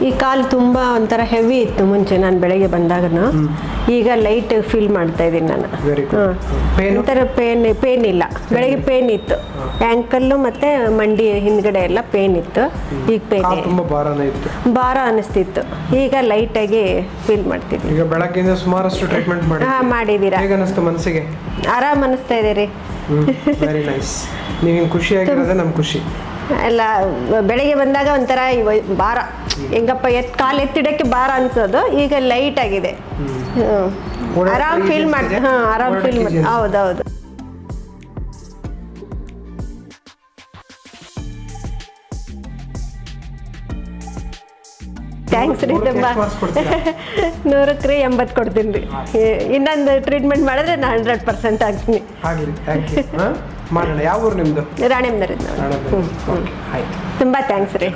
ಈ ಕಾಲು ತುಂಬ ಒಂಥರ ಹೆವಿ ಇತ್ತು ಮುಂಚೆ ನಾನು ಬೆಳಗ್ಗೆ ಬಂದಾಗನು. ಈಗ ಲೈಟ್ ಫೀಲ್ ಮಾಡ್ತಾ ಇದ್ದೀನಿ ನಾನು. ಒಂಥರ ಪೇನ್ ಇಲ್ಲ. ಬೆಳಗ್ಗೆ ಪೇನ್ ಇತ್ತು, ಆ್ಯಂಕಲ್ಲು ಮತ್ತು ಮಂಡಿ ಹಿಂದ್ಗಡೆ ಎಲ್ಲ ಪೇನ್ ಇತ್ತು. ಈಗ ಪೇನ್ ಭಾರ ಅನಿಸ್ತಿತ್ತು. ಈಗ ಲೈಟಾಗಿ ಫೀಲ್ ಮಾಡ್ತಿದ್ವಿ. ಈಗ ಬೆಳಗ್ಗೆಯಿಂದ ಸುಮಾರಷ್ಟು ಟ್ರೀಟ್ಮೆಂಟ್ ಮಾಡಿದ್ದೀರಾ? ಹೇಗೆ ಅನಿಸ್ತು ಮನಸ್ಸಿಗೆ? ಆರಾಮ್ ಅನಿಸ್ತಾ ಇದೆ ರೀ. Very nice. ನೀವು ಖುಷಿಯಾಗಿರೋದೇ ನಮ್ಮ ಖುಷಿ. ಎಲ್ಲ ಬೆಳಗ್ಗೆ ಬಂದಾಗ ಒಂಥರ ಭಾರ ಹೆಂಗಪ್ಪ ಕಾಲು ಎತ್ತಿಡಕ್ಕೆ ಭಾರ ಅನ್ಸೋದು. ಈಗ ಲೈಟ್ ಆಗಿದೆ. ಆರಾಮ್ ಫೀಲ್ ಮಾಡ್ತೀನಿ. ಆರಾಮ್ ಫೀಲ್ ಮಾಡ್ತೀನಿ. ಹೌದೌದು. ಥ್ಯಾಂಕ್ಸ್ ರೀ. ತುಂಬ 100ಕ್ಕೆ 80 ಕೊಡ್ತೀನಿ ರೀ. ಇನ್ನೊಂದು ಟ್ರೀಟ್ಮೆಂಟ್ ಮಾಡಿದ್ರೆ ನಾನು 100% ಆಗ್ತೀನಿ. ಮಾಡೋಣ. ಯಾವ ಊರು ನಿಮ್ಮದು? ರಾಣೆಬೆನ್ನೂರಿಂದ. ತುಂಬ ಥ್ಯಾಂಕ್ಸ್ ರೀ.